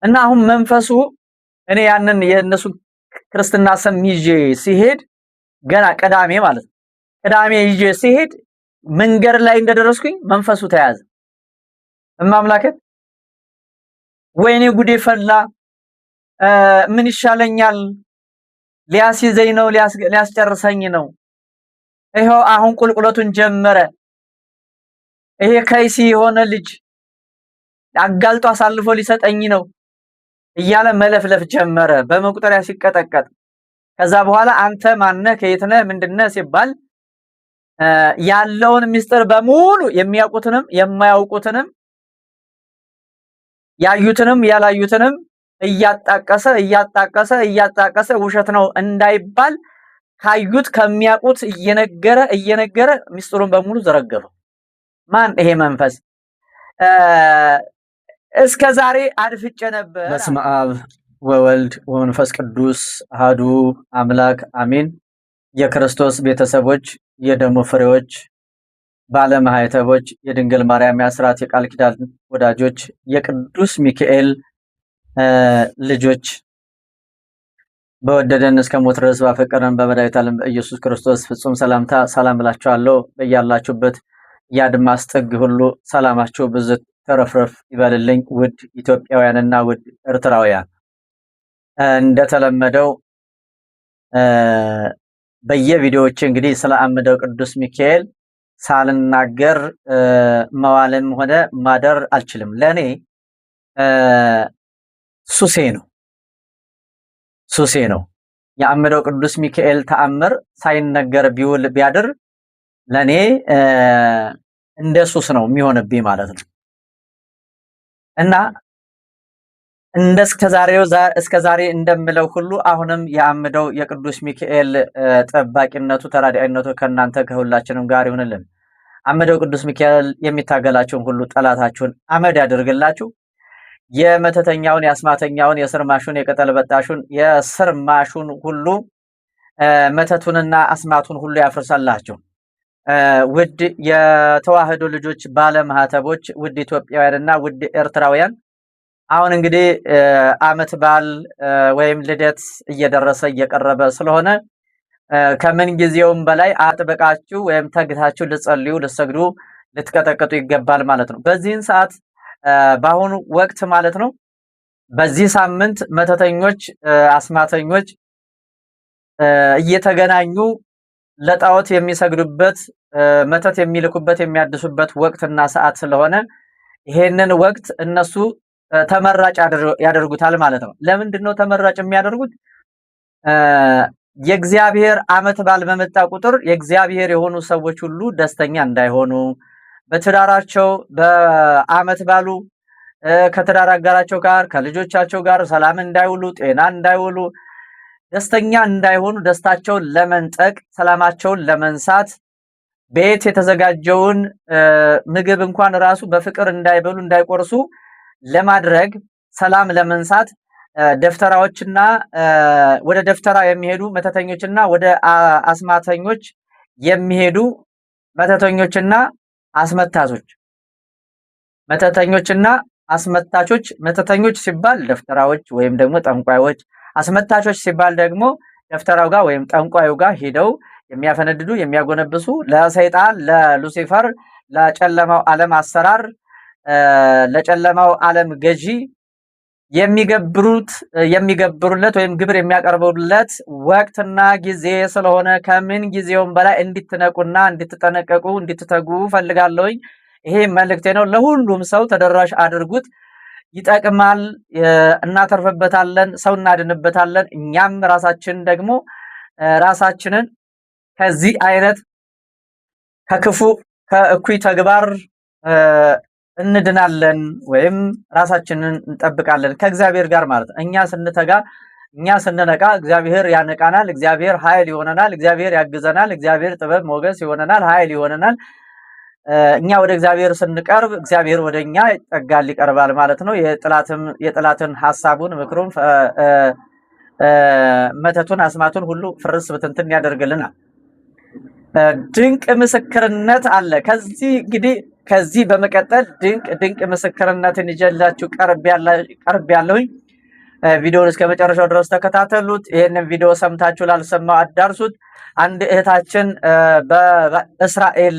እና አሁን መንፈሱ እኔ ያንን የእነሱ ክርስትና ስም ይዤ ሲሄድ ገና ቅዳሜ ማለት ነው ቅዳሜ ይዤ ሲሄድ መንገድ ላይ እንደደረስኩኝ መንፈሱ ተያዘ። እማምላከት ወይኔ ጉዴ ፈላ፣ ምን ይሻለኛል? ሊያስይዘኝ ነው፣ ሊያስጨርሰኝ ነው። ይሄው አሁን ቁልቁለቱን ጀመረ። ይሄ ከይሲ የሆነ ልጅ አጋልጦ አሳልፎ ሊሰጠኝ ነው እያለ መለፍለፍ ጀመረ በመቁጠሪያ ሲቀጠቀጥ። ከዛ በኋላ አንተ ማነህ ከየት ነህ ምንድነህ ሲባል ያለውን ምስጢር በሙሉ የሚያውቁትንም የማያውቁትንም ያዩትንም ያላዩትንም እያጣቀሰ ውሸት ነው እንዳይባል ካዩት ከሚያውቁት እየነገረ ምስጢሩን በሙሉ ዘረገፈው። ማን? ይሄ መንፈስ። እስከ ዛሬ አድፍጬ ነበር። በስመ አብ ወወልድ ወመንፈስ ቅዱስ አሐዱ አምላክ አሜን። የክርስቶስ ቤተሰቦች፣ የደሙ ፍሬዎች፣ ባለማህተቦች፣ የድንግል ማርያም የአስራት የቃል ኪዳን ወዳጆች፣ የቅዱስ ሚካኤል ልጆች በወደደን እስከ ሞት ድረስ ባፈቀረን በመድኃኒተ ዓለም በኢየሱስ ክርስቶስ ፍጹም ሰላምታ ሰላም እላችኋለሁ። በያላችሁበት የአድማስ ጥግ ሁሉ ሰላማችሁ ብዙ ተረፍረፍ ይበልልኝ። ውድ ኢትዮጵያውያንና ውድ ኤርትራውያን እንደተለመደው በየቪዲዮዎች እንግዲህ ስለ አምደው ቅዱስ ሚካኤል ሳልናገር መዋልም ሆነ ማደር አልችልም። ለኔ ሱሴ ነው። የአምደው ቅዱስ ሚካኤል ተአምር ሳይነገር ቢውል ቢያድር ለኔ እንደ ሱስ ነው የሚሆንብኝ ማለት ነው። እና እስከዛሬ እንደምለው ሁሉ አሁንም የአምደው የቅዱስ ሚካኤል ጠባቂነቱ ተራዳኢነቱ ከእናንተ ከሁላችንም ጋር ይሁንልን። አምደው ቅዱስ ሚካኤል የሚታገላችሁን ሁሉ ጠላታችሁን አመድ ያደርግላችሁ። የመተተኛውን፣ የአስማተኛውን፣ የስርማሹን፣ የቅጠል በጣሹን፣ የስርማሹን ሁሉ መተቱንና አስማቱን ሁሉ ያፍርሳላችሁ። ውድ የተዋህዶ ልጆች ባለማህተቦች፣ ውድ ኢትዮጵያውያንና ውድ ኤርትራውያን አሁን እንግዲህ ዓመት በዓል ወይም ልደት እየደረሰ እየቀረበ ስለሆነ ከምን ጊዜውም በላይ አጥብቃችሁ ወይም ተግታችሁ ልጸልዩ፣ ልሰግዱ፣ ልትቀጠቅጡ ይገባል ማለት ነው። በዚህን ሰዓት በአሁኑ ወቅት ማለት ነው በዚህ ሳምንት መተተኞች፣ አስማተኞች እየተገናኙ ለጣዖት የሚሰግዱበት መተት የሚልኩበት የሚያድሱበት ወቅትና ሰዓት ስለሆነ ይሄንን ወቅት እነሱ ተመራጭ ያደርጉታል ማለት ነው። ለምንድን ነው ተመራጭ የሚያደርጉት? የእግዚአብሔር ዓመት በዓል በመጣ ቁጥር የእግዚአብሔር የሆኑ ሰዎች ሁሉ ደስተኛ እንዳይሆኑ፣ በትዳራቸው በዓመት በዓሉ ከትዳር አጋራቸው ጋር ከልጆቻቸው ጋር ሰላም እንዳይውሉ፣ ጤና እንዳይውሉ፣ ደስተኛ እንዳይሆኑ፣ ደስታቸውን ለመንጠቅ፣ ሰላማቸውን ለመንሳት ቤት የተዘጋጀውን ምግብ እንኳን ራሱ በፍቅር እንዳይበሉ እንዳይቆርሱ ለማድረግ ሰላም ለመንሳት ደፍተራዎችና ወደ ደፍተራ የሚሄዱ መተተኞችና ወደ አስማተኞች የሚሄዱ መተተኞችና አስመታቾች መተተኞች ሲባል ደፍተራዎች ወይም ደግሞ ጠንቋዮች፣ አስመታቾች ሲባል ደግሞ ደፍተራው ጋር ወይም ጠንቋዩ ጋር ሄደው የሚያፈነድዱ የሚያጎነብሱ ለሰይጣን ለሉሲፈር ለጨለማው ዓለም አሰራር ለጨለማው ዓለም ገዢ የሚገብሩለት ወይም ግብር የሚያቀርቡለት ወቅትና ጊዜ ስለሆነ ከምን ጊዜውም በላይ እንድትነቁና እንድትጠነቀቁ እንድትተጉ ፈልጋለሁኝ። ይሄ መልእክቴ ነው። ለሁሉም ሰው ተደራሽ አድርጉት። ይጠቅማል፣ እናተርፍበታለን፣ ሰው እናድንበታለን። እኛም ራሳችን ደግሞ ራሳችንን ከዚህ አይነት ከክፉ ከእኩይ ተግባር እንድናለን ወይም ራሳችንን እንጠብቃለን ከእግዚአብሔር ጋር ማለት ነው። እኛ ስንተጋ እኛ ስንነቃ እግዚአብሔር ያነቃናል፣ እግዚአብሔር ኃይል ይሆነናል፣ እግዚአብሔር ያግዘናል፣ እግዚአብሔር ጥበብ ሞገስ ይሆነናል፣ ኃይል ይሆነናል። እኛ ወደ እግዚአብሔር ስንቀርብ እግዚአብሔር ወደኛ ይጠጋል ይቀርባል ማለት ነው። የጥላትን ሐሳቡን ምክሩን መተቱን አስማቱን ሁሉ ፍርስ ብትንትን ያደርግልናል። ድንቅ ምስክርነት አለ። ከዚህ እንግዲህ ከዚህ በመቀጠል ድንቅ ምስክርነትን ይዤላችሁ ቀርብ ያለሁኝ። ቪዲዮውን እስከ መጨረሻው ድረስ ተከታተሉት። ይህንን ቪዲዮ ሰምታችሁ ላልሰማው አዳርሱት። አንድ እህታችን በእስራኤል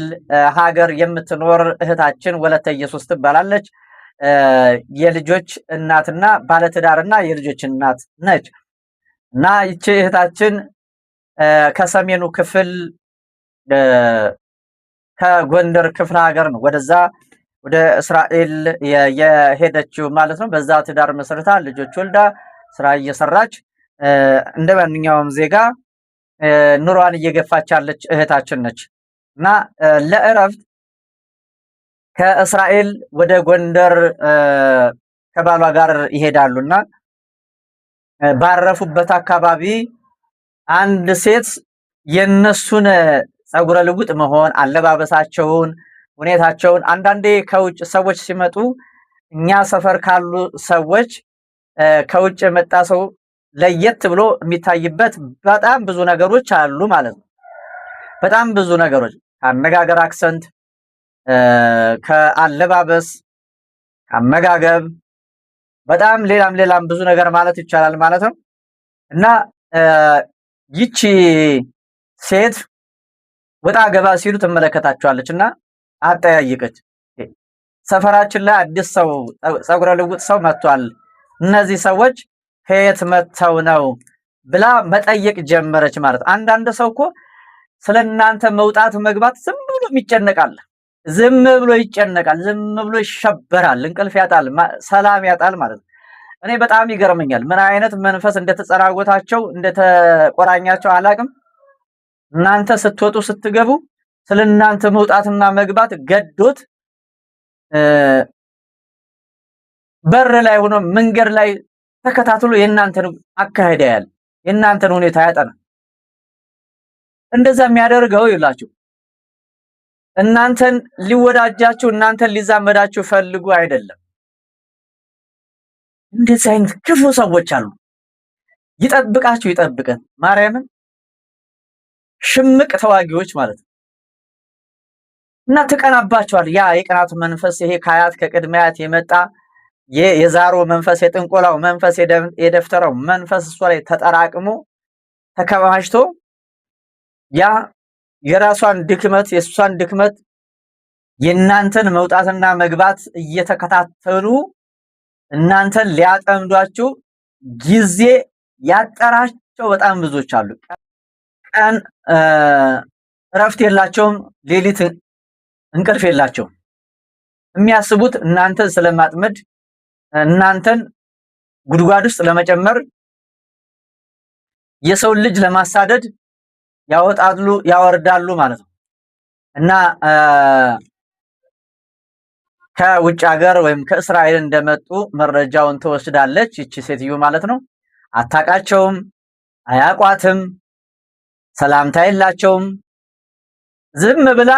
ሀገር የምትኖር እህታችን ወለተ ኢየሱስ ትባላለች። የልጆች እናትና ባለትዳርና የልጆች እናት ነች እና ይቺ እህታችን ከሰሜኑ ክፍል ከጎንደር ክፍለ ሀገር ነው ወደ እስራኤል የሄደችው ማለት ነው። በዛ ትዳር መስርታ ልጆች ወልዳ ስራ እየሰራች እንደ ማንኛውም ዜጋ ኑሯን እየገፋች ያለች እህታችን ነች እና ለእረፍት ከእስራኤል ወደ ጎንደር ከባሏ ጋር ይሄዳሉና ባረፉበት አካባቢ አንድ ሴት የነሱን ጸጉረ ልውጥ መሆን አለባበሳቸውን፣ ሁኔታቸውን አንዳንዴ ከውጭ ሰዎች ሲመጡ እኛ ሰፈር ካሉ ሰዎች ከውጭ የመጣ ሰው ለየት ብሎ የሚታይበት በጣም ብዙ ነገሮች አሉ ማለት ነው። በጣም ብዙ ነገሮች ከአነጋገር አክሰንት፣ ከአለባበስ፣ ከአመጋገብ በጣም ሌላም ብዙ ነገር ማለት ይቻላል ማለት ነው እና ይቺ ሴት ወጣ ገባ ሲሉ ትመለከታቸዋለች እና አጠያይቀች። ሰፈራችን ላይ አዲስ ሰው ጸጉረ ልውጥ ሰው መጥቷል፣ እነዚህ ሰዎች ከየት መጥተው ነው ብላ መጠየቅ ጀመረች ማለት። አንዳንድ ሰው እኮ ስለናንተ መውጣት መግባት ዝም ብሎ ይጨነቃል፣ ዝም ብሎ ይሸበራል፣ እንቅልፍ ያጣል፣ ሰላም ያጣል ማለት ነው። እኔ በጣም ይገርመኛል ምን አይነት መንፈስ እንደተጸናወታቸው እንደተቆራኛቸው አላቅም። እናንተ ስትወጡ ስትገቡ ስለናንተ መውጣትና መግባት ገዶት በር ላይ ሆኖ መንገድ ላይ ተከታትሎ የእናንተን አካሄድ ያያል፣ የእናንተን ሁኔታ ያጠናል። እንደዛ የሚያደርገው ይላችሁ እናንተን ሊወዳጃችሁ እናንተን ሊዛመዳችሁ ፈልጉ አይደለም። እንደዚህ አይነት ክፉ ሰዎች አሉ። ይጠብቃችሁ፣ ይጠብቀን ማርያምን። ሽምቅ ተዋጊዎች ማለት ነው እና ትቀናባቸዋል። ያ የቅናቱ መንፈስ ይሄ ከአያት ከቅድሚያት የመጣ የዛሮ መንፈስ፣ የጥንቆላው መንፈስ፣ የደፍተራው መንፈስ እሷ ላይ ተጠራቅሞ ተከማችቶ ያ የራሷን ድክመት የእሷን ድክመት የእናንተን መውጣትና መግባት እየተከታተሉ እናንተን ሊያጠምዷችሁ ጊዜ ያጠራቸው በጣም ብዙዎች አሉ። ቀን እረፍት የላቸውም፣ ሌሊት እንቅልፍ የላቸውም። የሚያስቡት እናንተን ስለማጥመድ እናንተን ጉድጓድ ውስጥ ለመጨመር የሰው ልጅ ለማሳደድ ያወጣሉ ያወርዳሉ ማለት ነው እና ከውጭ ሀገር ወይም ከእስራኤል እንደመጡ መረጃውን ትወስዳለች ይቺ ሴትዮ ማለት ነው። አታውቃቸውም፣ አያቋትም፣ ሰላምታ የላቸውም። ዝም ብላ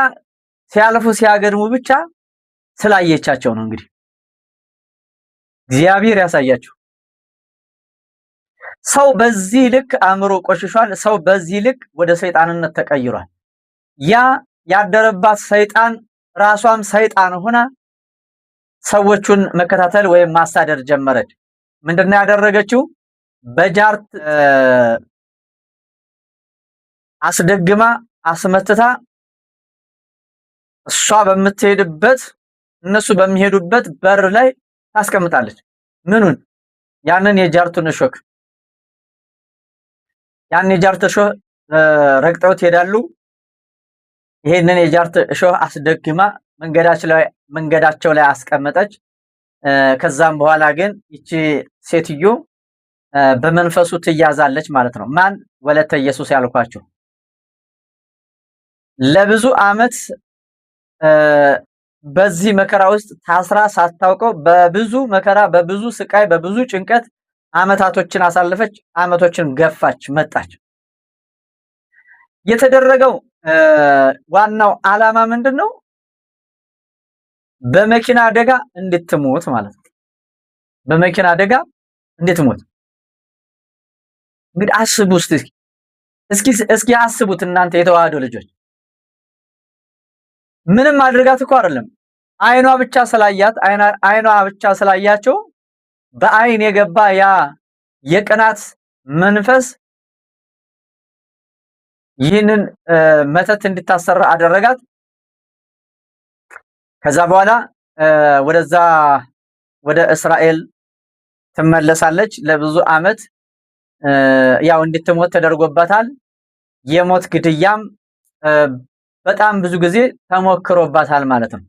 ሲያልፉ ሲያገድሙ ብቻ ስላየቻቸው ነው። እንግዲህ እግዚአብሔር ያሳያችሁ። ሰው በዚህ ልክ አእምሮ ቆሽሿል። ሰው በዚህ ልክ ወደ ሰይጣንነት ተቀይሯል። ያ ያደረባት ሰይጣን ራሷም ሰይጣን ሆና ሰዎቹን መከታተል ወይም ማሳደድ ጀመረች። ምንድነው ያደረገችው? በጃርት አስደግማ አስመትታ እሷ በምትሄድበት እነሱ በሚሄዱበት በር ላይ ታስቀምጣለች። ምኑን? ያንን የጃርቱን እሾክ ያን የጃርት እሾህ ረግጠውት ይሄዳሉ። ይሄንን የጃርት እሾህ አስደግማ መንገዳቸው ላይ አስቀመጠች። ከዛም በኋላ ግን ይቺ ሴትዮ በመንፈሱ ትያዛለች ማለት ነው። ማን? ወለተ ኢየሱስ ያልኳችሁ ለብዙ ዓመት በዚህ መከራ ውስጥ ታስራ ሳታውቀው በብዙ መከራ፣ በብዙ ስቃይ፣ በብዙ ጭንቀት ዓመታቶችን አሳለፈች። ዓመቶችን ገፋች፣ መጣች። የተደረገው ዋናው ዓላማ ምንድነው? በመኪና አደጋ እንድትሞት ማለት ነው። በመኪና አደጋ እንድትሞት። እንግዲህ አስቡ እስኪ አስቡት እናንተ የተዋህዶ ልጆች። ምንም አድርጋት እኮ አይደለም። አይኗ ብቻ ስላያት አይኗ ብቻ ስላያቸው በአይን የገባ ያ የቅናት መንፈስ ይህንን መተት እንድታሰራ አደረጋት። ከዛ በኋላ ወደዛ ወደ እስራኤል ትመለሳለች። ለብዙ ዓመት ያው እንድትሞት ተደርጎባታል። የሞት ግድያም በጣም ብዙ ጊዜ ተሞክሮባታል ማለት ነው።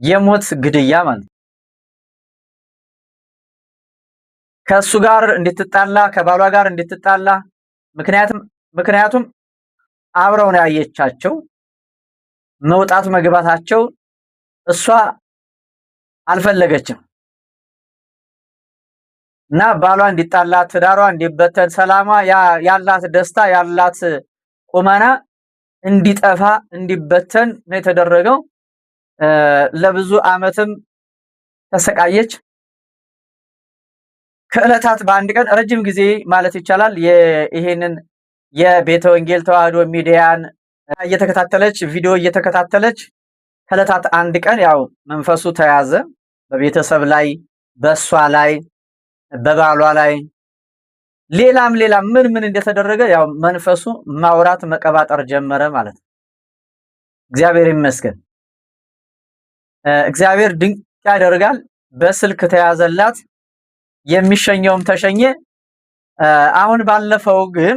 የሞት ግድያ ማለት ከሱ ጋር እንድትጣላ ከባሏ ጋር እንድትጣላ ምክንያቱም አብረው ነው ያየቻቸው መውጣት መግባታቸው እሷ አልፈለገችም እና ባሏ እንዲጣላ ትዳሯ እንዲበተን ሰላሟ ያላት ደስታ ያላት ቁመና እንዲጠፋ እንዲበተን ነው የተደረገው። ለብዙ ዓመትም ተሰቃየች። ከዕለታት በአንድ ቀን ረጅም ጊዜ ማለት ይቻላል ይሄንን የቤተ ወንጌል ተዋህዶ ሚዲያን እየተከታተለች ቪዲዮ እየተከታተለች ከዕለታት አንድ ቀን ያው መንፈሱ ተያዘ። በቤተሰብ ላይ በሷ ላይ በባሏ ላይ ሌላም ምን እንደተደረገ ያው መንፈሱ ማውራት መቀባጠር ጀመረ ማለት ነው። እግዚአብሔር ይመስገን። እግዚአብሔር ድንቅ ያደርጋል። በስልክ ተያዘላት፣ የሚሸኘውም ተሸኘ። አሁን ባለፈው ግን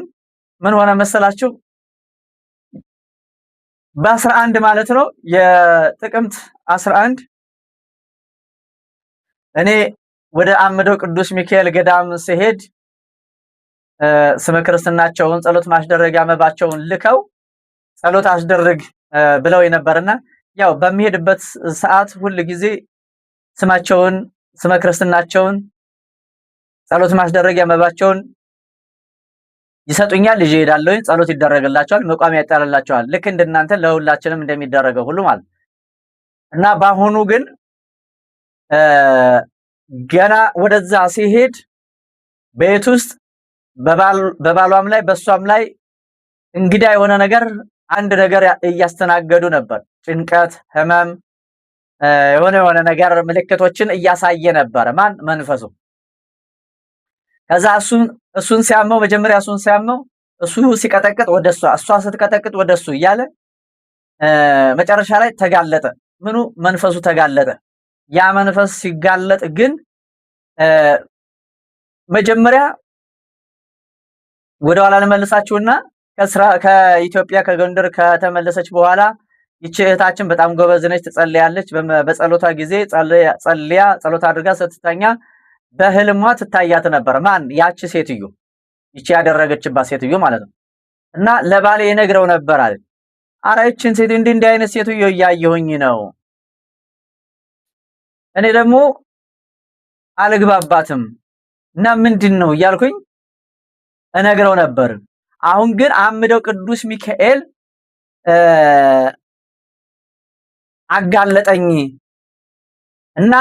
ምን ሆነ መሰላችሁ? በ11 ማለት ነው የጥቅምት 11 እኔ ወደ አምደው ቅዱስ ሚካኤል ገዳም ሲሄድ ስመ ክርስትናቸውን ጸሎት ማስደረጊያ መባቸውን ልከው ጸሎት አስደርግ ብለው የነበርና ያው በሚሄድበት ሰዓት ሁሉ ጊዜ ስማቸውን ስመ ክርስትናቸውን ጸሎት ማስደረጊያ መባቸውን ይሰጡኛል። ልጅ ሄዳለሁ፣ ጸሎት ይደረግላቸዋል፣ መቋሚያ ይጣላላቸዋል። ልክ እንደናንተ ለሁላችንም እንደሚደረገው ሁሉ ማለት እና በአሁኑ ግን ገና ወደዛ ሲሄድ ቤት ውስጥ በባሏም ላይ በሷም ላይ እንግዳ የሆነ ነገር አንድ ነገር እያስተናገዱ ነበር። ጭንቀት፣ ህመም፣ የሆነ ነገር ምልክቶችን እያሳየ ነበር። ማን? መንፈሱ። ከዛ እሱን ሲያመው መጀመሪያ እሱን ሲያመው እሱ ሲቀጠቅጥ ወደሷ እሷ ስትቀጠቅጥ ወደሱ እያለ መጨረሻ ላይ ተጋለጠ። ምኑ? መንፈሱ ተጋለጠ። ያ መንፈስ ሲጋለጥ ግን መጀመሪያ ወደ ኋላ ልመልሳችሁና ከኢትዮጵያ ከጎንደር ከተመለሰች በኋላ ይቺ እህታችን በጣም ጎበዝ ነች፣ ትጸልያለች። በጸሎታ ጊዜ ጸልያ ጸሎት አድርጋ ስትተኛ በህልሟ ትታያት ነበር። ማን? ያቺ ሴትዮ፣ ይቺ ያደረገችባት ሴትዮ ማለት ነው። እና ለባሌ ይነግረው ነበር አለ። ኧረ ይቺን ሴትዮ እንዲህ አይነት ሴትዮ እያየሁኝ ነው፣ እኔ ደግሞ አልግባባትም እና ምንድነው እያልኩኝ እነግረው ነበር። አሁን ግን አምደው ቅዱስ ሚካኤል አጋለጠኝ እና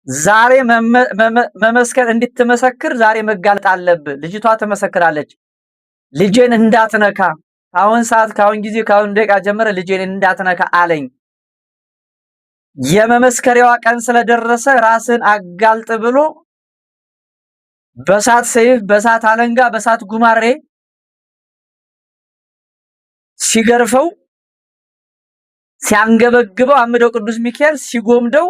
ዛሬ መመስከር እንድትመሰክር ዛሬ መጋለጥ አለብህ። ልጅቷ ትመሰክራለች። ልጄን እንዳትነካ፣ አሁን ሰዓት ካሁን ጊዜ ካሁን ደቂቃ ጀምረ ልጄን እንዳትነካ አለኝ። የመመስከሪያዋ ቀን ስለደረሰ ራስን አጋልጥ ብሎ በሳት ሰይፍ፣ በሳት አለንጋ፣ በሳት ጉማሬ ሲገርፈው ሲያንገበግበው አምደው ቅዱስ ሚካኤል ሲጎምደው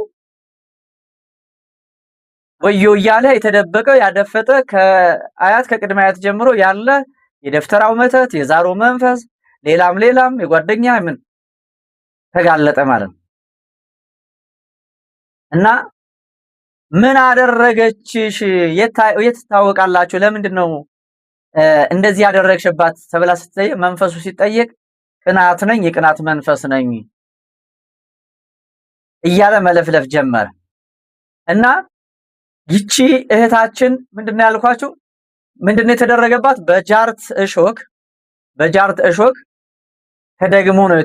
ወዮ እያለ የተደበቀው ያደፈጠ ከአያት ከቅድመ አያት ጀምሮ ያለ የደፍተራው መተት የዛሮ መንፈስ ሌላም የጓደኛ ምን ተጋለጠ ማለት ነው። እና ምን አደረገችሽ? የት ታወቃላችሁ? ለምንድን ነው እንደዚህ ያደረግሽባት ተብላ ስትጠየቅ መንፈሱ ሲጠየቅ ቅናት ነኝ፣ የቅናት መንፈስ ነኝ እያለ መለፍለፍ ጀመረ። እና ይቺ እህታችን ምንድነው ያልኳችሁ? ምንድነው የተደረገባት? በጃርት እሾክ ተደግሞ ነው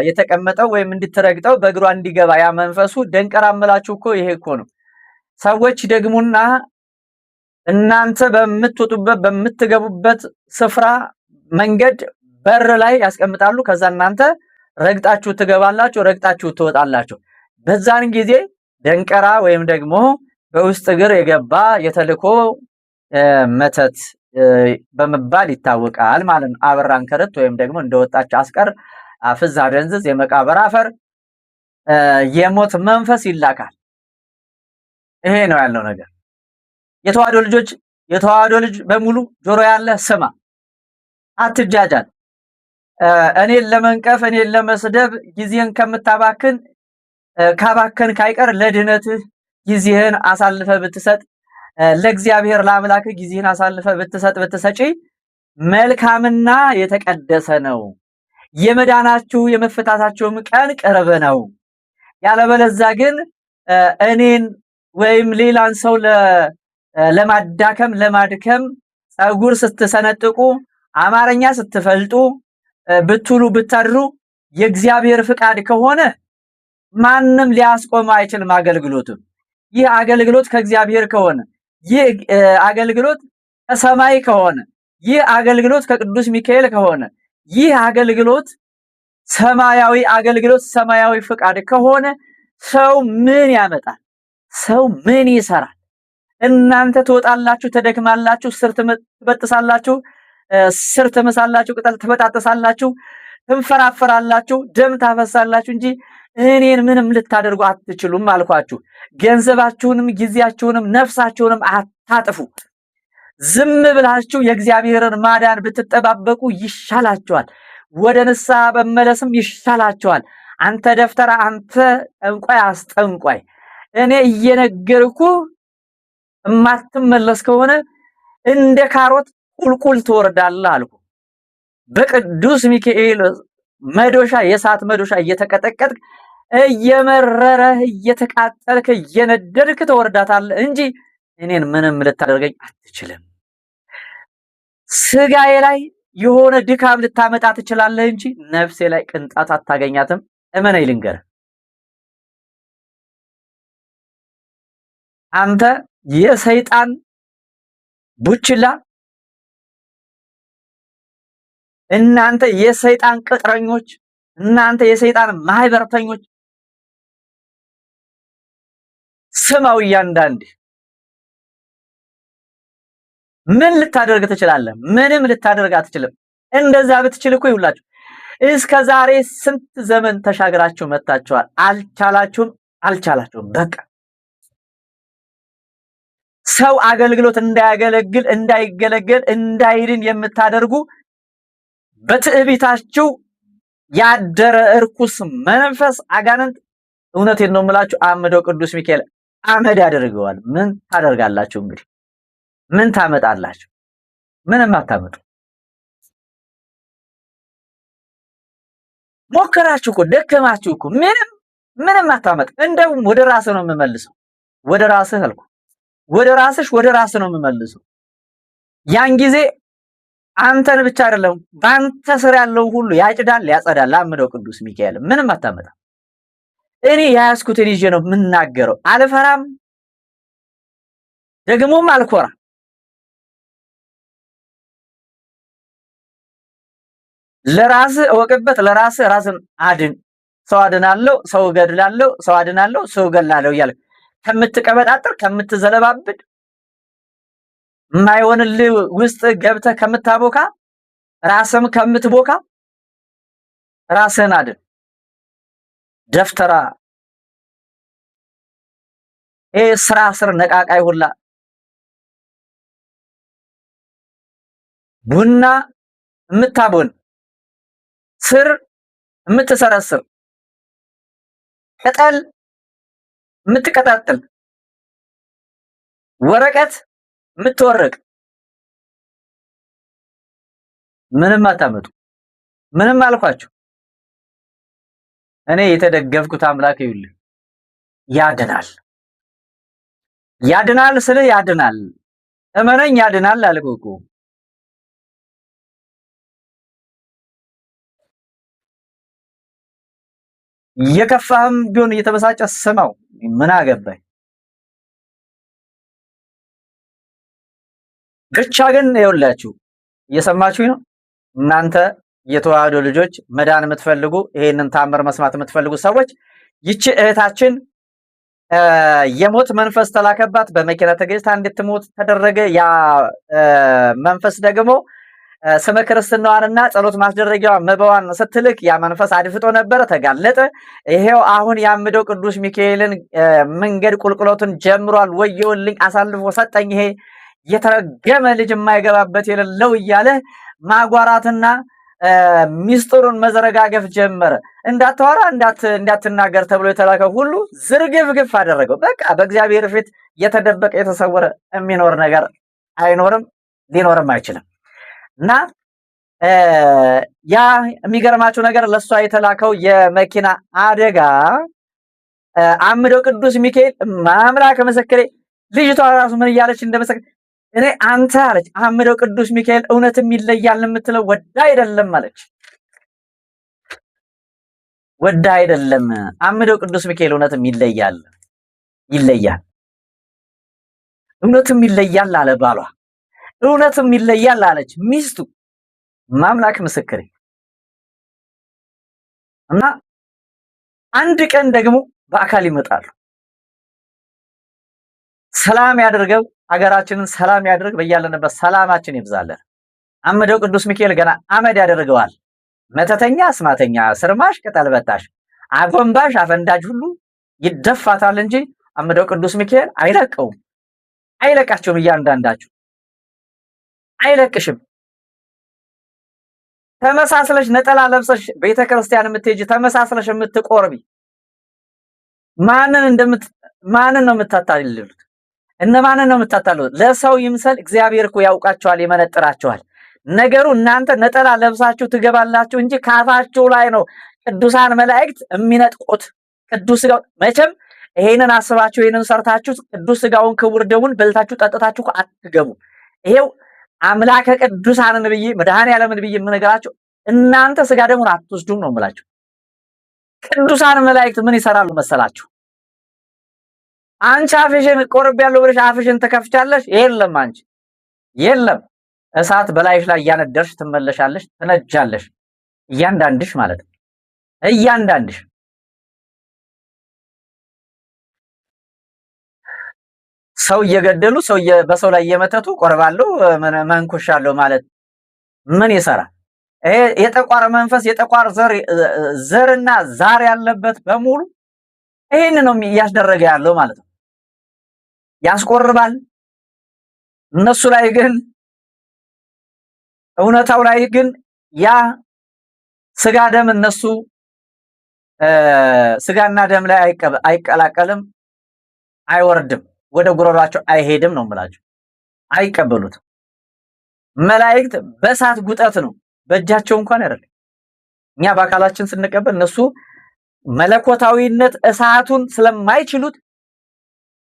የተቀመጠው፣ ወይም እንድትረግጠው በእግሯ እንዲገባ ያ መንፈሱ። ደንቀራ አመላችሁ እኮ ይሄ እኮ ነው። ሰዎች ደግሞና እናንተ በምትወጡበት በምትገቡበት ስፍራ መንገድ በር ላይ ያስቀምጣሉ። ከዛ እናንተ ረግጣችሁ ትገባላችሁ፣ ረግጣችሁ ትወጣላችሁ። በዛን ጊዜ ደንቀራ ወይም ደግሞ በውስጥ እግር የገባ የተልኮ መተት በመባል ይታወቃል ማለት ነው። አበራን ከርት ወይም ደግሞ እንደወጣች አስቀር፣ አፍዝ አደንዝዝ፣ የመቃብር አፈር፣ የሞት መንፈስ ይላካል። ይሄ ነው ያለው ነገር። የተዋህዶ ልጆች፣ የተዋህዶ ልጅ በሙሉ ጆሮ ያለ ስማ፣ አትጃጃል። እኔን ለመንቀፍ እኔን ለመስደብ ጊዜን ከምታባክን ካባከን ካይቀር ለድነትህ ጊዜህን አሳልፈ ብትሰጥ፣ ለእግዚአብሔር ለአምላክ ጊዜህን አሳልፈ ብትሰጥ ብትሰጪ መልካምና የተቀደሰ ነው። የመዳናችሁ የመፈታታችሁም ቀን ቅርብ ነው። ያለበለዛ ግን እኔን ወይም ሌላን ሰው ለማዳከም ለማድከም ፀጉር ስትሰነጥቁ አማርኛ ስትፈልጡ ብትሉ ብታድሩ የእግዚአብሔር ፍቃድ ከሆነ ማንም ሊያስቆም አይችልም አገልግሎቱን። ይህ አገልግሎት ከእግዚአብሔር ከሆነ፣ ይህ አገልግሎት ከሰማይ ከሆነ፣ ይህ አገልግሎት ከቅዱስ ሚካኤል ከሆነ፣ ይህ አገልግሎት ሰማያዊ አገልግሎት ሰማያዊ ፍቃድ ከሆነ ሰው ምን ያመጣል? ሰው ምን ይሰራል? እናንተ ትወጣላችሁ፣ ተደክማላችሁ፣ ስር ትበጥሳላችሁ፣ ስር ትመሳላችሁ፣ ቅጠል ትበጣጥሳላችሁ፣ ትንፈራፈራላችሁ፣ ደም ታፈሳላችሁ እንጂ እኔን ምንም ልታደርጉ አትችሉም አልኳችሁ። ገንዘባችሁንም ጊዜያችሁንም ነፍሳችሁንም አታጥፉ። ዝም ብላችሁ የእግዚአብሔርን ማዳን ብትጠባበቁ ይሻላችኋል። ወደ ንስሐ በመለስም ይሻላችኋል። አንተ ደፍተራ፣ አንተ ጠንቋይ አስጠንቋይ፣ እኔ እየነገርኩ የማትመለስ ከሆነ እንደ ካሮት ቁልቁል ትወርዳለህ አልኩ። በቅዱስ ሚካኤል መዶሻ የእሳት መዶሻ እየተቀጠቀጥክ እየመረረህ እየተቃጠልክ እየነደድክ ትወርዳታለህ እንጂ እኔን ምንም ልታደርገኝ አትችልም። ስጋዬ ላይ የሆነ ድካም ልታመጣ ትችላለህ እንጂ ነፍሴ ላይ ቅንጣት አታገኛትም። እመነኝ ልንገርህ፣ አንተ የሰይጣን ቡችላ፣ እናንተ የሰይጣን ቅጥረኞች፣ እናንተ የሰይጣን ማህበርተኞች ስማው። እያንዳንድ ምን ልታደርግ ትችላለህ? ምንም ልታደርግ አትችልም። እንደዛ ብትችል እኮ ይውላችሁ እስከ ዛሬ ስንት ዘመን ተሻግራችሁ መጣችኋል። አልቻላችሁም። በቃ ሰው አገልግሎት እንዳያገለግል እንዳይገለገል እንዳይድን የምታደርጉ በትዕቢታችሁ ያደረ እርኩስ መንፈስ አጋንንት፣ እውነቴን ነው የምላችሁ፣ አምደው ቅዱስ ሚካኤል አመድ ያደርገዋል። ምን ታደርጋላችሁ እንግዲህ? ምን ታመጣላችሁ? ምንም አታመጡ። ሞከራችሁ እኮ ደከማችሁ እኮ ምንም አታመጥ። እንደውም ወደ ራስህ ነው የምመልሰው። ወደ ራስህ አልኩ፣ ወደ ራስሽ ወደ ራስህ ነው የምመልሰው። ያን ጊዜ አንተን ብቻ አይደለም በአንተ ስር ያለው ሁሉ ያጭዳል ያጸዳል። አምደው ቅዱስ ሚካኤል ምንም አታመጣ። እኔ ያያዝኩትን ይዤ ነው የምናገረው። አልፈራም፣ ደግሞም አልኮራም። ለራስህ እወቅበት፣ ለራስህ ራስን አድን። ሰው አድናለሁ፣ ሰው እገድላለሁ፣ ሰው አድናለሁ፣ ሰው እገድላለሁ እያልክ ከምትቀበጣጥር ከምትዘለባብድ የማይሆንልህ ውስጥ ገብተህ ከምታቦካ ራስህም ከምትቦካ ራስህን አድን። ደፍተራ ስራ ስር ነቃቃይ ሁላ ቡና የምታቦን ስር የምትሰረስር ቅጠል የምትቀጣጥል ወረቀት የምትወርቅ ምንም አታመጡ። ምንም አልኳችሁ። እኔ የተደገፍኩት አምላክ ይኸውልህ ያድናል። ያድናል ስለ ያድናል፣ እመነኝ ያድናል አልኩህ እኮ። የከፋህም ቢሆን እየተበሳጨ ስማው፣ ምን አገባኝ። ብቻ ግን ይኸውላችሁ እየሰማችሁኝ ነው እናንተ የተዋህዶ ልጆች መዳን የምትፈልጉ ይሄንን ታምር መስማት የምትፈልጉ ሰዎች ይቺ እህታችን የሞት መንፈስ ተላከባት፣ በመኪና ተገጭታ እንድትሞት ተደረገ። ያ መንፈስ ደግሞ ስመ ክርስትናዋንና ጸሎት ማስደረጊያዋ መባዋን ስትልክ ያ መንፈስ አድፍጦ ነበረ፣ ተጋለጠ። ይሄው አሁን ያምደው ቅዱስ ሚካኤልን መንገድ ቁልቁሎትን ጀምሯል። ወየውልኝ አሳልፎ ሰጠኝ፣ ይሄ የተረገመ ልጅ የማይገባበት የሌለው እያለ ማጓራትና ሚስጥሩን መዘረጋገፍ ጀመረ። እንዳታወራ እንዳትናገር ተብሎ የተላከው ሁሉ ዝርግፍግፍ አደረገው። በቃ በእግዚአብሔር ፊት የተደበቀ የተሰወረ የሚኖር ነገር አይኖርም፣ ሊኖርም አይችልም። እና ያ የሚገርማችሁ ነገር ለሷ የተላከው የመኪና አደጋ አምደው ቅዱስ ሚካኤል ማምላክ ምስክሬ፣ ልጅቷ ራሱ ምን እያለች እንደመሰከረ እኔ አንተ አለች አምደው ቅዱስ ሚካኤል እውነትም ይለያል የምትለው ወዳ አይደለም አለች። ወዳ አይደለም፣ አምደው ቅዱስ ሚካኤል እውነትም ይለያል እውነትም ይለያል አለ ባሏ። እውነትም ይለያል አለች ሚስቱ። ማምላክ ምስክሬ። እና አንድ ቀን ደግሞ በአካል ይመጣሉ። ሰላም ያድርገው፣ ሀገራችንን ሰላም ያድርግ፣ በያለንበት ሰላማችን ይብዛለን። አምደው ቅዱስ ሚካኤል ገና አመድ ያደርገዋል። መተተኛ፣ አስማተኛ፣ ስርማሽ፣ ቅጠል በጣሽ፣ አጎንባሽ፣ አፈንዳጅ ሁሉ ይደፋታል እንጂ አምደው ቅዱስ ሚካኤል አይለቀውም። አይለቃቸውም። እያንዳንዳችሁ አይለቅሽም። ተመሳስለሽ ነጠላ ለብሰሽ ቤተክርስቲያን የምትሄጂ ተመሳስለሽ የምትቆርቢ ማንን ነው የምታታልሉት? እነማንን ነው የምታታልሉት? ለሰው ይምሰል፣ እግዚአብሔር እኮ ያውቃቸዋል፣ ይመነጥራቸዋል። ነገሩ እናንተ ነጠላ ለብሳችሁ ትገባላችሁ እንጂ ካፋችሁ ላይ ነው ቅዱሳን መላእክት የሚነጥቁት። ቅዱስ ሥጋው መቼም ይሄንን አስባችሁ ይሄንን ሰርታችሁ ቅዱስ ሥጋውን ክቡር ደሙን በልታችሁ ጠጥታችሁ አትገቡ። ይሄው አምላከ ቅዱሳንን ብዬ መድኃኔዓለምን ብዬ የምነግራችሁ እናንተ ሥጋ ደሙን አትወስዱም ነው የምላችሁ። ቅዱሳን መላእክት ምን ይሰራሉ መሰላችሁ? አንቺ አፍሽን ቆርቤያለሁ ብለሽ አፍሽን ትከፍቻለሽ። የለም አንቺ የለም፣ እሳት በላይሽ ላይ እያነደርሽ ትመለሻለሽ፣ ትነጃለሽ። እያንዳንድሽ ማለት ነው። እያንዳንድሽ ሰው እየገደሉ ሰው በሰው ላይ እየመተቱ ቆርባለሁ መንኩሻለሁ ማለት ምን ይሰራል? ይሄ የጠቋር መንፈስ የጠቋር ዘርና ዛር ያለበት በሙሉ ይሄን ነው እያስደረገ ያለው ማለት ነው። ያስቆርባል። እነሱ ላይ ግን እውነታው ላይ ግን ያ ስጋ ደም እነሱ ስጋና ደም ላይ አይቀላቀልም፣ አይወርድም፣ ወደ ጉሮሯቸው አይሄድም ነው የምላቸው። አይቀበሉትም። መላእክት በእሳት ጉጠት ነው፣ በእጃቸው እንኳን አይደለም። እኛ በአካላችን ስንቀበል እነሱ መለኮታዊነት እሳቱን ስለማይችሉት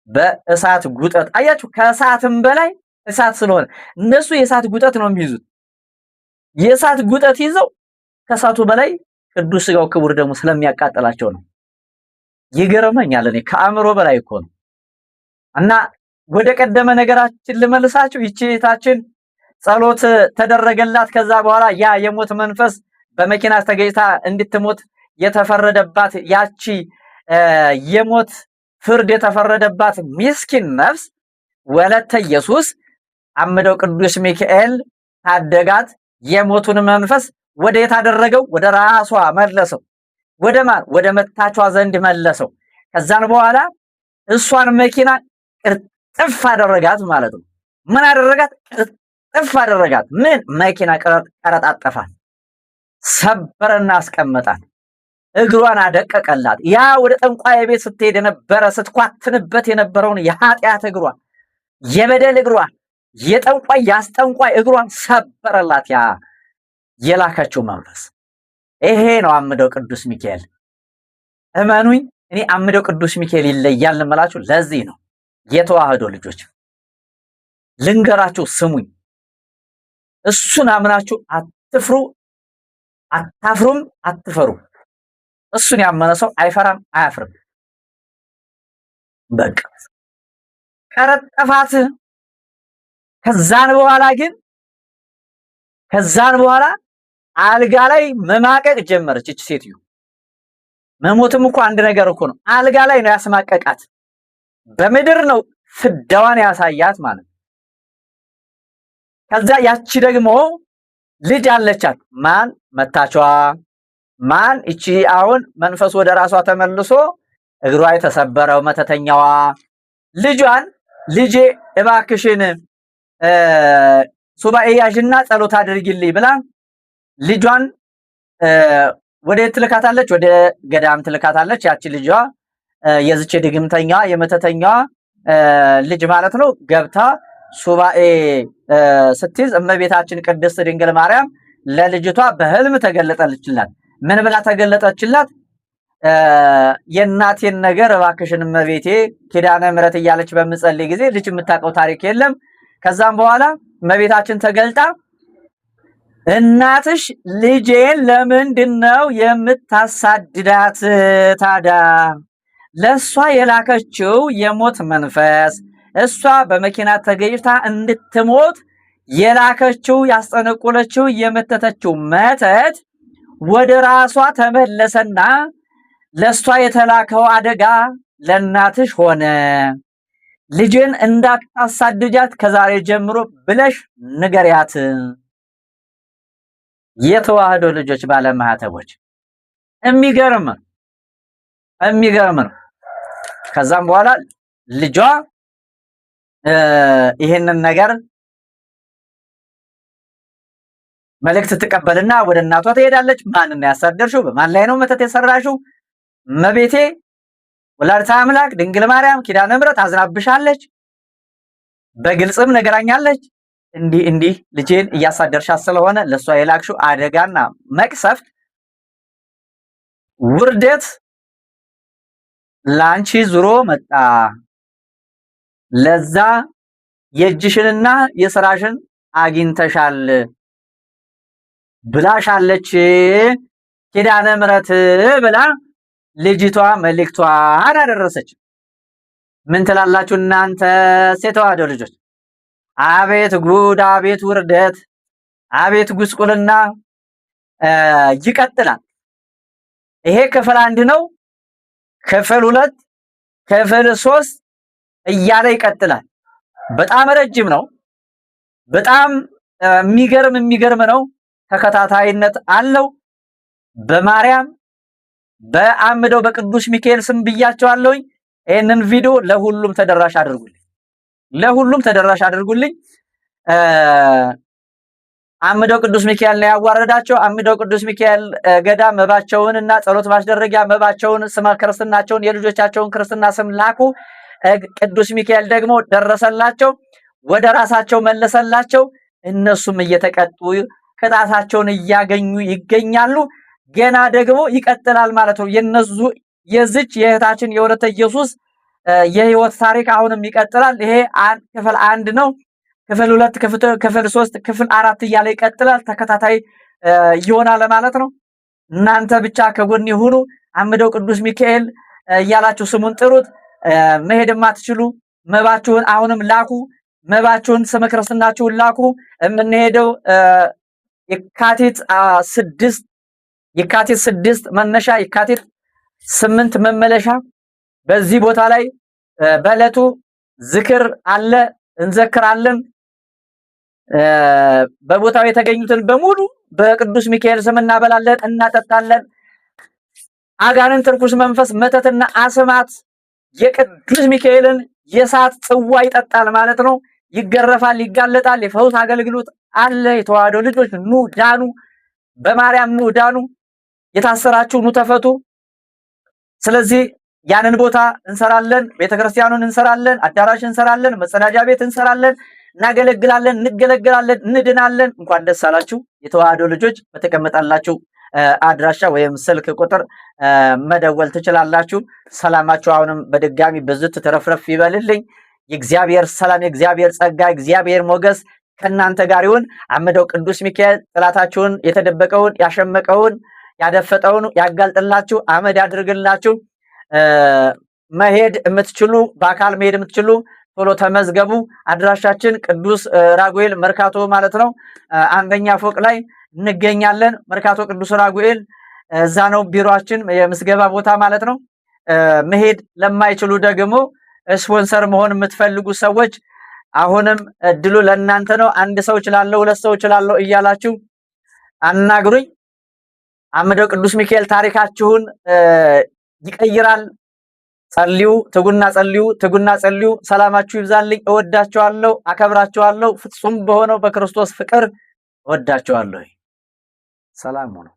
በእሳት ጉጠት አያችሁ። ከእሳትም በላይ እሳት ስለሆነ እነሱ የእሳት ጉጠት ነው የሚይዙት። የእሳት ጉጠት ይዘው ከእሳቱ በላይ ቅዱስ ሥጋው ክቡር ደግሞ ስለሚያቃጥላቸው ነው። ይገርመኛል። እኔ ከአእምሮ በላይ እኮ ነው። እና ወደ ቀደመ ነገራችን ልመልሳችሁ። ይቺ እህታችን ጸሎት ተደረገላት። ከዛ በኋላ ያ የሞት መንፈስ በመኪና ተገጭታ እንድትሞት የተፈረደባት ያቺ የሞት ፍርድ የተፈረደባት ምስኪን ነፍስ ወለተ ኢየሱስ አምደው ቅዱስ ሚካኤል ታደጋት። የሞቱን መንፈስ ወደ የት አደረገው? ወደ ራሷ መለሰው። ወደ ማን? ወደ መታቿ ዘንድ መለሰው። ከዛን በኋላ እሷን መኪና ቅርጥፍ አደረጋት ማለት ነው። ምን አደረጋት? ቅርጥፍ አደረጋት። ምን? መኪና ቀረጣጠፋት፣ ሰበረና አስቀመጣት። እግሯን አደቀቀላት። ያ ወደ ጠንቋይ ቤት ስትሄድ የነበረ ስትኳትንበት የነበረውን የኃጢአት እግሯን፣ የበደል እግሯን፣ የጠንቋይ ያስጠንቋይ እግሯን ሰበረላት ያ የላከችው መንፈስ። ይሄ ነው አምደው ቅዱስ ሚካኤል። እመኑኝ፣ እኔ አምደው ቅዱስ ሚካኤል ይለያል እምላችሁ ለዚህ ነው። የተዋህዶ ልጆች ልንገራችሁ፣ ስሙኝ። እሱን አምናችሁ አትፍሩ፣ አታፍሩም፣ አትፈሩ። እሱን ያመነ ሰው አይፈራም፣ አያፍርም። በቃ ቀረጠፋት። ከዛን በኋላ አልጋ ላይ መማቀቅ ጀመረች። እቺ ሴትዮ መሞትም እኮ አንድ ነገር እኮ ነው። አልጋ ላይ ነው ያስማቀቃት። በምድር ነው ፍዳዋን ያሳያት ማለት ነው። ከዛ ያቺ ደግሞ ልጅ አለቻት። ማን መታቿ? ማን? እቺ አሁን መንፈስ ወደ ራሷ ተመልሶ እግሯ የተሰበረው መተተኛዋ ልጇን ልጄ እባክሽን ሱባኤ ያዥና ጸሎት አድርጊልኝ ብላ ልጇን ወደ ትልካታለች፣ ወደ ገዳም ትልካታለች። ያቺ ልጇ የዝቼ ድግምተኛዋ የመተተኛዋ ልጅ ማለት ነው ገብታ ሱባኤ ስትይዝ እመቤታችን ቅድስት ድንግል ማርያም ለልጅቷ በህልም ተገለጠችላት። ምን ብላ ተገለጠችላት? የእናቴን ነገር እባክሽን እመቤቴ ኪዳነ ምሕረት እያለች በምጸልይ ጊዜ ልጅ የምታውቀው ታሪክ የለም። ከዛም በኋላ እመቤታችን ተገልጣ እናትሽ ልጄን ለምንድነው የምታሳድዳት? ታዳ ለሷ የላከችው የሞት መንፈስ እሷ በመኪና ተገጭታ እንድትሞት የላከችው ያስጠነቆለችው የመተተችው መተት ወደ ራሷ ተመለሰና ለሷ የተላከው አደጋ ለእናትሽ ሆነ። ልጅን እንዳታሳድጃት ከዛሬ ጀምሮ ብለሽ ንገሪያት። የተዋህዶ ልጆች ባለማህተቦች የሚገርም ነው። ከዛም በኋላ ልጇ ይሄንን ነገር መልእክት ትቀበልና ወደ እናቷ ትሄዳለች። ማንን ያሳደርሽው? በማን ላይ ነው መተት የሰራሽው? እመቤቴ ወላዲተ አምላክ ድንግል ማርያም ኪዳነ ምሕረት አዝናብሻለች፣ በግልጽም ነገራኛለች። እንዲህ ልጄን እያሳደርሻት ስለሆነ ለሷ የላክሽው አደጋና መቅሰፍት ውርደት ላንቺ ዙሮ መጣ። ለዛ የእጅሽንና የስራሽን አግኝተሻል ብላሻለች ኪዳነ ምሕረት ብላ ልጅቷ መልእክቷን አደረሰች። ምን ትላላችሁ እናንተ የተዋህዶ ልጆች? አቤት ጉድ፣ አቤት ውርደት፣ አቤት ጉስቁልና! ይቀጥላል። ይሄ ክፍል 1 ነው። ክፍል 2፣ ክፍል 3 እያለ ይቀጥላል። በጣም ረጅም ነው። በጣም የሚገርም ነው። ተከታታይነት አለው። በማርያም በአምደው በቅዱስ ሚካኤል ስም ብያቸዋለሁኝ። ይህንን ቪዲዮ ለሁሉም ተደራሽ አድርጉልኝ። አምደው ቅዱስ ሚካኤል ነው ያዋረዳቸው። አምደው ቅዱስ ሚካኤል ገዳም መባቸውንና ጸሎት ማስደረጊያ መባቸውን ስመ ክርስትናቸውን የልጆቻቸውን ክርስትና ስም ላኩ። ቅዱስ ሚካኤል ደግሞ ደረሰላቸው፣ ወደ ራሳቸው መለሰላቸው። እነሱም እየተቀጡ ቅጣታቸውን እያገኙ ይገኛሉ። ገና ደግሞ ይቀጥላል ማለት ነው። የዚች የእህታችን የወለተ ኢየሱስ የህይወት ታሪክ አሁንም ይቀጥላል። ይሄ ክፍል 1 ነው። ክፍል 2፣ ክፍል 3፣ ክፍል 4 እያለ ይቀጥላል። ተከታታይ ይሆናል ማለት ነው። እናንተ ብቻ ከጎን ይሁኑ። አምደው ቅዱስ ሚካኤል እያላችሁ ስሙን ጥሩት። መሄድ የማትችሉ መባችሁን አሁንም ላኩ። መባችሁን ስመ ክርስትናችሁን ላኩ። የምንሄደው የካቲት 6 መነሻ፣ የካቲት 8 መመለሻ። በዚህ ቦታ ላይ በዕለቱ ዝክር አለ፣ እንዘክራለን። በቦታው የተገኙትን በሙሉ በቅዱስ ሚካኤል ስም እናበላለን፣ እናጠጣለን። አጋንንት፣ ርኩስ መንፈስ፣ መተትና አስማት የቅዱስ ሚካኤልን የእሳት ጽዋ ይጠጣል ማለት ነው። ይገረፋል፣ ይጋለጣል። የፈውስ አገልግሎት አለ። የተዋህዶ ልጆች ኑ ዳኑ፣ በማርያም ኑ ዳኑ። የታሰራችሁ ኑ ተፈቱ። ስለዚህ ያንን ቦታ እንሰራለን፣ ቤተክርስቲያኑን እንሰራለን፣ አዳራሽ እንሰራለን፣ መጸዳጃ ቤት እንሰራለን፣ እናገለግላለን፣ እንገለገላለን፣ እንድናለን። እንኳን ደስ አላችሁ የተዋህዶ ልጆች። በተቀመጣላችሁ አድራሻ ወይም ስልክ ቁጥር መደወል ትችላላችሁ። ሰላማችሁ አሁንም በድጋሚ በዝት ተረፍረፍ ይበልልኝ። የእግዚአብሔር ሰላም፣ የእግዚአብሔር ጸጋ፣ የእግዚአብሔር ሞገስ ከእናንተ ጋር ይሁን። አምደው ቅዱስ ሚካኤል ጠላታችሁን የተደበቀውን ያሸመቀውን ያደፈጠውን ያጋልጥላችሁ፣ አመድ ያድርግላችሁ። መሄድ የምትችሉ በአካል መሄድ የምትችሉ ቶሎ ተመዝገቡ። አድራሻችን ቅዱስ ራጉኤል መርካቶ ማለት ነው፣ 1ኛ ፎቅ ላይ እንገኛለን። መርካቶ ቅዱስ ራጉኤል እዛ ነው ቢሮአችን፣ የምስገባ ቦታ ማለት ነው። መሄድ ለማይችሉ ደግሞ ስፖንሰር መሆን የምትፈልጉ ሰዎች አሁንም እድሉ ለእናንተ ነው። አንድ ሰው እችላለሁ፣ ሁለት ሰው እችላለሁ እያላችሁ አናግሩኝ። አምደው ቅዱስ ሚካኤል ታሪካችሁን ይቀይራል። ጸልዩ፣ ትጉና ጸልዩ፣ ትጉና ጸልዩ። ሰላማችሁ ይብዛልኝ። እወዳችኋለሁ፣ አከብራችኋለሁ። ፍጹም በሆነው በክርስቶስ ፍቅር እወዳችኋለሁ። ሰላም ሁኑ።